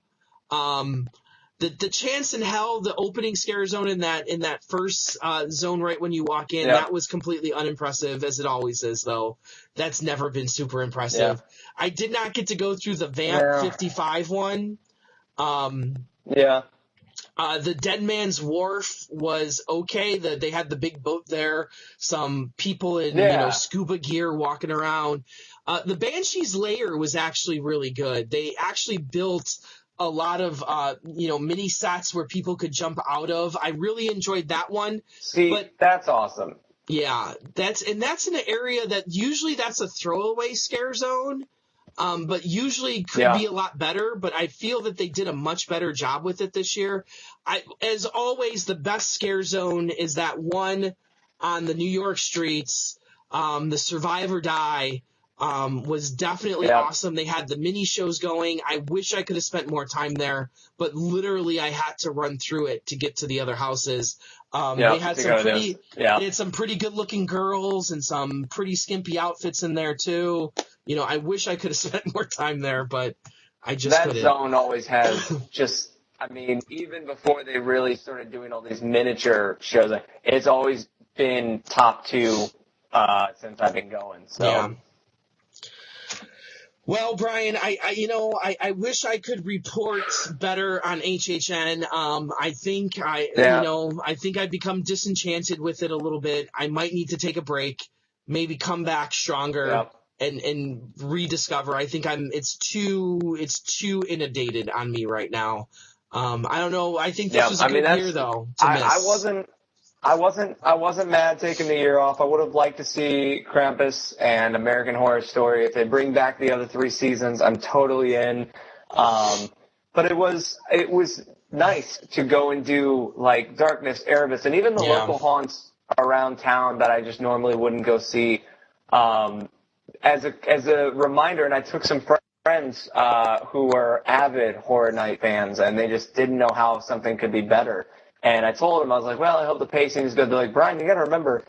The Chance in Hell, the opening scare zone in that first zone right when you walk in, that was completely unimpressive, as it always is, though. That's never been super impressive. Yeah. I did not get to go through the Vamp 55 one. The Dead Man's Wharf was okay. They had the big boat there, some people in scuba gear walking around. The Banshee's Lair was actually really good. They actually built a lot of mini sets where people could jump out of. I really enjoyed that one. That's awesome. Yeah, that's in an area that usually that's a throwaway scare zone. But usually could be a lot better, but I feel that they did a much better job with it this year. As always, the best scare zone is that one on the New York streets. The Survive or Die was definitely awesome. They had the mini shows going. I wish I could have spent more time there, but literally I had to run through it to get to the other houses. They had some pretty good looking girls and some pretty skimpy outfits in there too. I wish I could have spent more time there, but I just couldn't. That zone always has even before they really started doing all these miniature shows, it's always been top two since I've been going. So. Yeah. Well, Brian, I wish I could report better on HHN. I think I've become disenchanted with it a little bit. I might need to take a break, maybe come back stronger and rediscover. I think it's too inundated on me right now. I don't know. I think this was a good year though to miss. I wasn't mad taking the year off. I would have liked to see Krampus and American Horror Story. If they bring back the other 3 seasons, I'm totally in. But it was nice to go and do like Darkness, Erebus, and even the local haunts around town that I just normally wouldn't go see. As a reminder, and I took some friends who were avid Horror Night fans, and they just didn't know how something could be better. And I told him, I was like, well, I hope the pacing is good. They're like, Brian, you got to remember,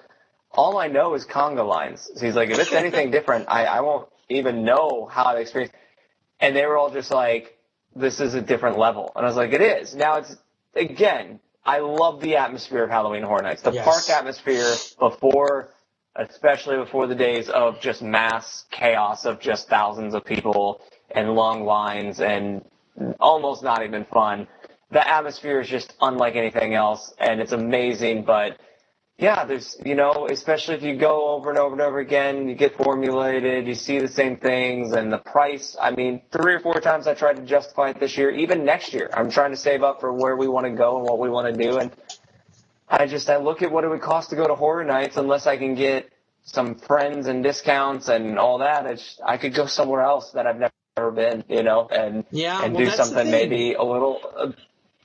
all I know is conga lines. So he's like, if it's anything different, I won't even know how to experience. And they were all just like, this is a different level. And I was like, it is. Now it's, again, I love the atmosphere of Halloween Horror Nights. The park atmosphere especially before the days of just mass chaos of just thousands of people and long lines and almost not even fun. The atmosphere is just unlike anything else, and it's amazing. But, there's, especially if you go over and over and over again, you get formulated, you see the same things, and the price, 3 or 4 times I tried to justify it this year. Even next year, I'm trying to save up for where we want to go and what we want to do, and I look at what it would cost to go to Horror Nights unless I can get some friends and discounts and all that. I could go somewhere else that I've never been, and do something maybe a little...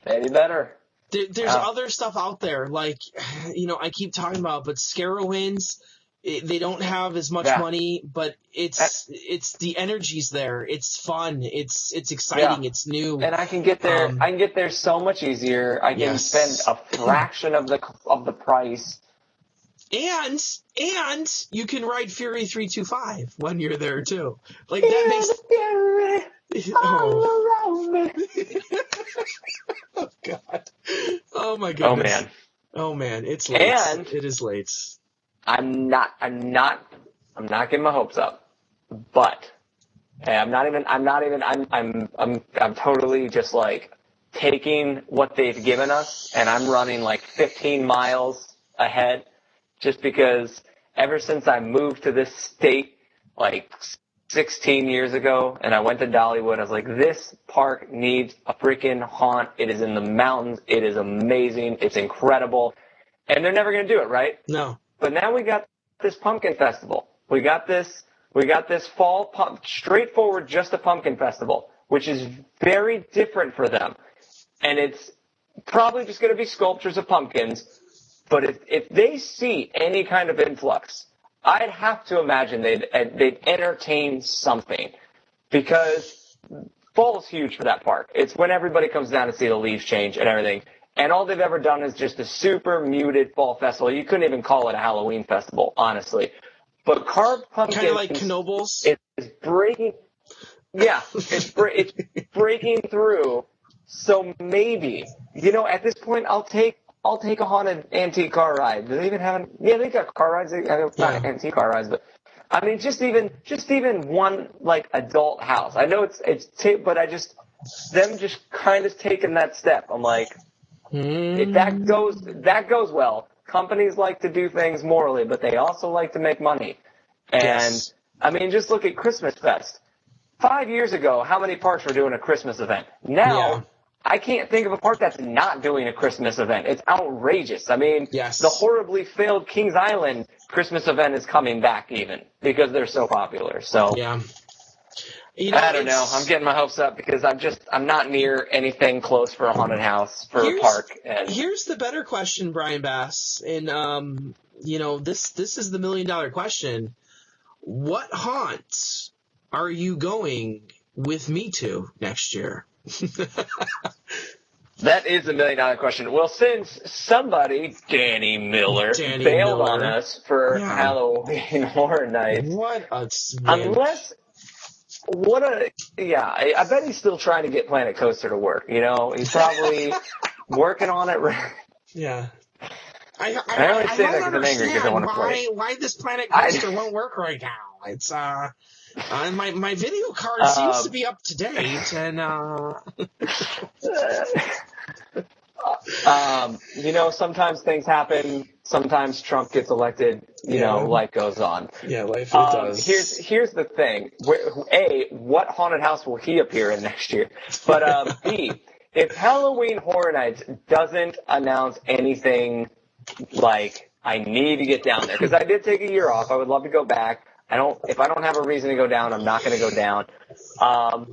maybe better. There's other stuff out there, like, I keep talking about, but Scarowinds, they don't have as much money, but it's the energy's there. It's fun. It's exciting. It's new. And I can get there. I can get there so much easier. I can spend a fraction of the price. And you can ride Fury 325 when you're there too. Like that makes. All around me. Oh God! Oh my goodness! Oh man! It's late. And it is late. I'm not getting my hopes up, but I'm totally just like taking what they've given us, and I'm running like 15 miles ahead, just because ever since I moved to this state, like 16 years ago, and I went to Dollywood. I was like, this park needs a freaking haunt. It is in the mountains. It is amazing. It's incredible. And they're never going to do it, right? No. But now we got this pumpkin festival. We got this fall straightforward, just a pumpkin festival, which is very different for them. And it's probably just going to be sculptures of pumpkins. But if they see any kind of influx, I'd have to imagine they'd entertain something, because fall is huge for that park. It's when everybody comes down to see the leaves change and everything. And all they've ever done is just a super muted fall festival. You couldn't even call it a Halloween festival, honestly. But carved pumpkins, kind of like Knoebels. It's breaking. Yeah, it's breaking through. So maybe, at this point, I'll take a haunted antique car ride. Do they even have they got car rides. Not antique car rides, but I mean, just even one like adult house. I know but them just kind of taking that step. I'm like, if that goes well. Companies like to do things morally, but they also like to make money. And yes. I mean, just look at Christmas Fest. 5 years ago, how many parks were doing a Christmas event? Now, I can't think of a park that's not doing a Christmas event. It's outrageous. I mean, the horribly failed Kings Island Christmas event is coming back even because they're so popular. So, yeah. I don't know. I'm getting my hopes up because I'm not near anything close for a haunted house for a park. And here's the better question, Brian Bass. And, this is the $1 million question. What haunts are you going with me to next year? That is a $1 million question. Well, since somebody, Danny Miller, bailed on us for Halloween Horror Nights. I bet he's still trying to get Planet Coaster to work. He's probably working on it. Yeah. I only say that because I'm angry because I want to play. Why this Planet Coaster won't work right now? It's my video card seems to be up to date, and sometimes things happen. Sometimes Trump gets elected. Life goes on. Yeah, life does. Here's the thing. What haunted house will he appear in next year? But B, if Halloween Horror Nights doesn't announce anything like I need to get down there, because I did take a year off. I would love to go back. If I don't have a reason to go down, I'm not going to go down.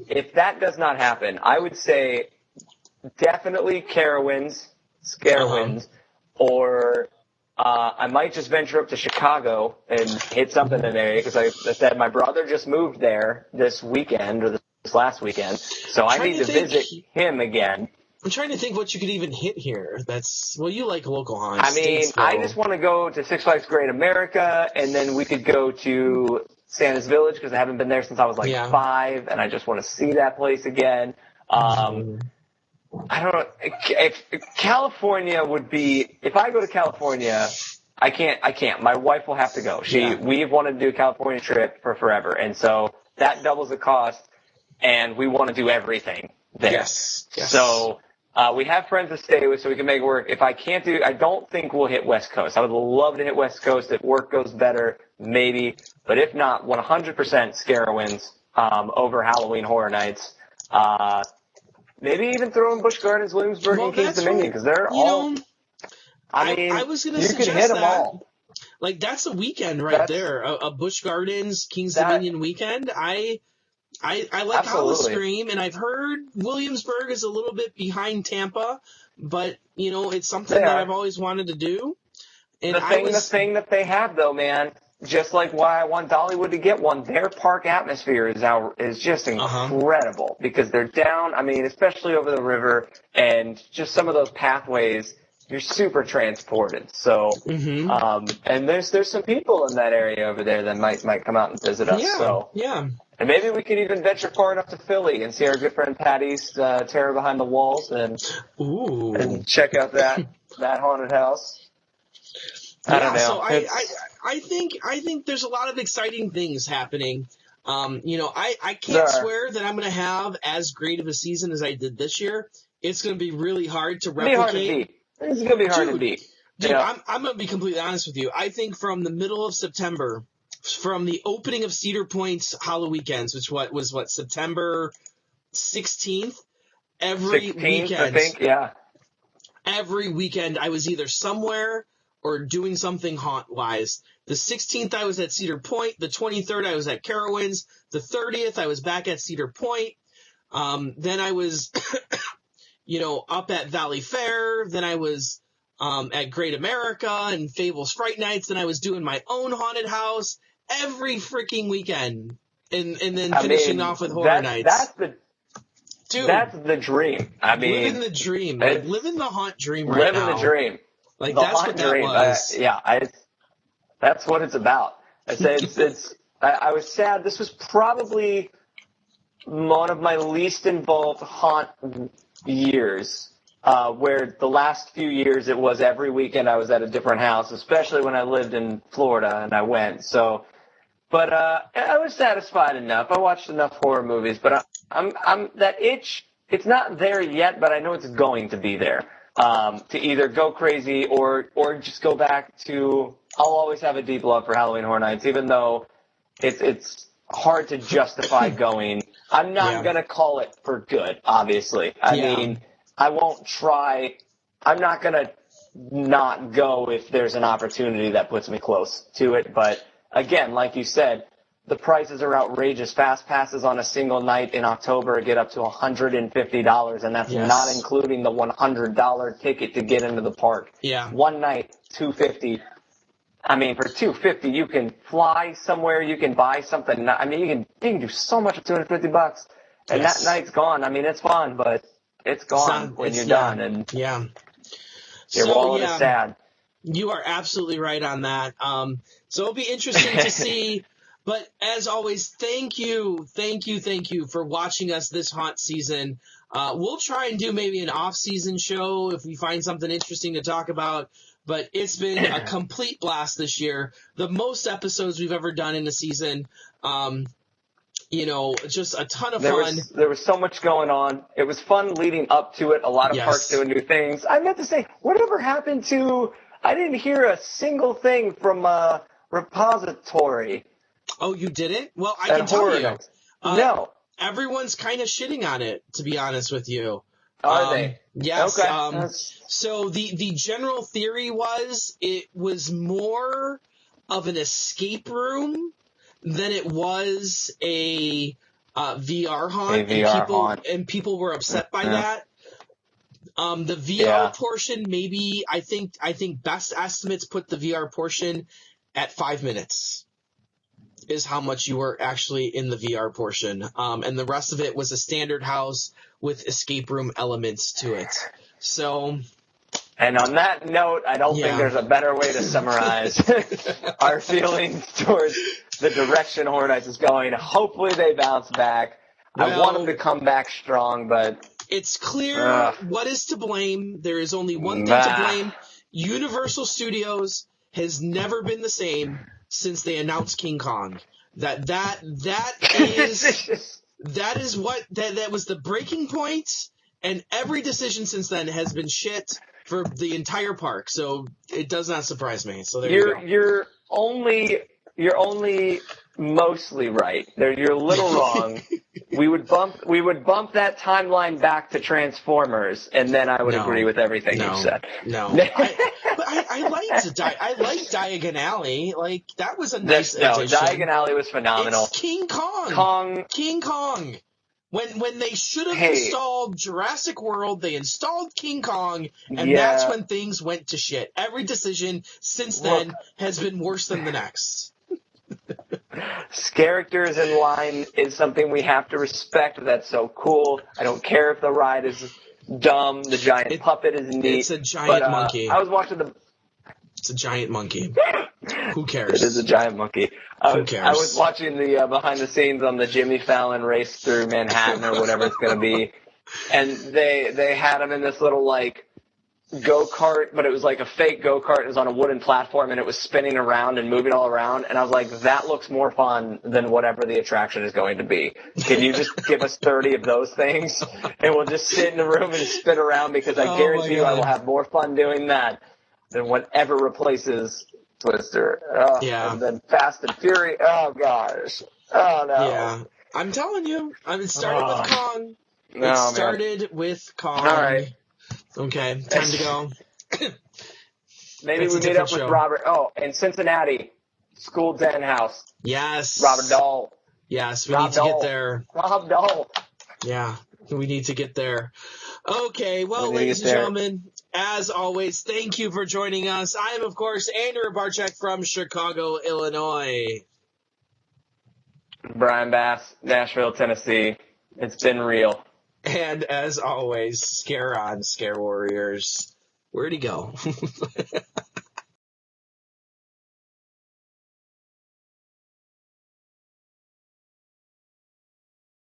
If that does not happen, I would say definitely Scarowinds, or I might just venture up to Chicago and hit something in there, because I said my brother just moved there this weekend or this last weekend, so I need to visit him again. I'm trying to think what you could even hit here. You like local haunts. I mean, I just want to go to Six Flags Great America, and then we could go to Santa's Village, because I haven't been there since I was 5, and I just want to see that place again. I don't know. If California would be, if I go to California, I can't. My wife will have to go. We've wanted to do a California trip for forever, and so that doubles the cost, and we want to do everything there. Yes. So. We have friends to stay with, so we can make it work. If I can't do, I don't think we'll hit West Coast. I would love to hit West Coast. If work goes better, maybe. But if not, 100% Scarowinds over Halloween Horror Nights. Maybe even throw in Busch Gardens, Williamsburg, and Kings Dominion, because they're all. I was going to suggest can hit them that. all. Like, that's a weekend there. A Busch Gardens, Kings Dominion weekend. I like Howl-O-Scream, and I've heard Williamsburg is a little bit behind Tampa, but, it's something that I've always wanted to do. And the thing that they have, though, man, just like why I want Dollywood to get one, their park atmosphere is just incredible, because they're down, especially over the river, and just some of those pathways, you're super transported. So, and there's some people in that area over there that might come out and visit us. Yeah. And maybe we could even venture far enough to Philly and see our good friend Patty's Terror Behind the Walls and check out that haunted house. I don't know. So I think there's a lot of exciting things happening. I can't swear that I'm going to have as great of a season as I did this year. It's going to be really hard to replicate. It's going to be hard to beat. Dude, I'm going to be completely honest with you. I think from the middle of September from the opening of Cedar Point's Hollow Weekends, which was September 16th. Every 16th, weekend, I think, yeah. Every weekend I was either somewhere or doing something haunt-wise. The 16th I was at Cedar Point. The 23rd I was at Carowinds. The 30th I was back at Cedar Point. Then I was, up at Valley Fair. Then I was at Great America and Fables Fright Nights. Then I was doing my own haunted house every freaking weekend. And then finishing off with Horror Nights. That's the dream. Living the dream. Living the haunt dream right now. Living the dream. Like, that's what that was. That's what it's about. I say I was sad. This was probably one of my least involved haunt years, where the last few years it was every weekend I was at a different house, especially when I lived in Florida and I went. So, but I was satisfied enough. I watched enough horror movies, but I'm that itch. It's not there yet, but I know it's going to be there. To either go crazy or just go back to. I'll always have a deep love for Halloween Horror Nights, even though it's hard to justify going. I'm not gonna call it for good, obviously. I mean, I won't try. I'm not gonna not go if there's an opportunity that puts me close to it. But again, like you said, the prices are outrageous. Fast passes on a single night in October get up to $150, and that's not including the $100 ticket to get into the park. Yeah. One night, $250. I mean, for $250, you can fly somewhere, you can buy something. I mean, you can do so much for $250, and that night's gone. I mean, it's fun, but it's gone when you're done, and your wallet is sad. You are absolutely right on that. So it'll be interesting to see. But as always, thank you for watching us this haunt season. We'll try and do maybe an off-season show if we find something interesting to talk about. But it's been a complete blast this year. The most episodes we've ever done in a season. Just a ton of fun. There was so much going on. It was fun leading up to it. A lot of parks doing new things. I meant to say, whatever happened to? I didn't hear a single thing from Repository. Oh, you didn't? Well, I can tell you. No. Everyone's kind of shitting on it, to be honest with you. Are they? Yes. Okay. So the general theory was it was more of an escape room than it was a VR haunt. And people were upset by that. The VR portion, maybe I think best estimates put the VR portion at 5 minutes is how much you were actually in the VR portion. And the rest of it was a standard house with escape room elements to it. So. And on that note, I don't think there's a better way to summarize our feelings towards the direction Horror Nights is going. Hopefully they bounce back. I want them to come back strong, but. It's clear what is to blame. There is only one thing to blame. Universal Studios has never been the same since they announced King Kong. That was the breaking point, and every decision since then has been shit for the entire park. So it does not surprise me. So you go. You're only mostly right. You're a little wrong. We would bump that timeline back to Transformers, and then I would agree with everything you said. No, I liked Diagon Alley. Like, that was a nice addition. Diagon Alley was phenomenal. It's King Kong. King Kong. When they should have installed Jurassic World, they installed King Kong, and that's when things went to shit. Every decision since then has been worse than the next. Characters in line is something we have to respect. That's so cool. I don't care if the ride is dumb. The giant puppet is neat. It's a giant monkey. I was watching It's a giant monkey. Who cares? It is a giant monkey. Who cares? I was watching the behind the scenes on the Jimmy Fallon race through Manhattan or whatever it's going to be, and they had him in this little go-kart, but it was like a fake go-kart. It was on a wooden platform, and it was spinning around and moving all around. And I was like, that looks more fun than whatever the attraction is going to be. Can you just give us 30 of those things, and we'll just sit in the room and spin around, because I guarantee you I will have more fun doing that than whatever replaces Twister. Oh, Yeah. And then Fast and Fury. Oh, gosh. Oh, no. Yeah. I'm telling you. It started with Kong. No, It started with Kong. All right. Okay, time to go. Maybe That's we a meet different up with show. Robert. Oh, in Cincinnati. School Den House. Yes. Robert Dahl. Yes, we Rob need to Dahl. get there. Rob Dahl. Yeah, we need to get there. Okay, well, We need to ladies get and there. gentlemen, as always, thank you for joining us. I am, of course, Andrew Barczyk from Chicago, Illinois. Brian Bass, Nashville, Tennessee. It's been real. And as always, scare on, Scare Warriors. Where'd he go?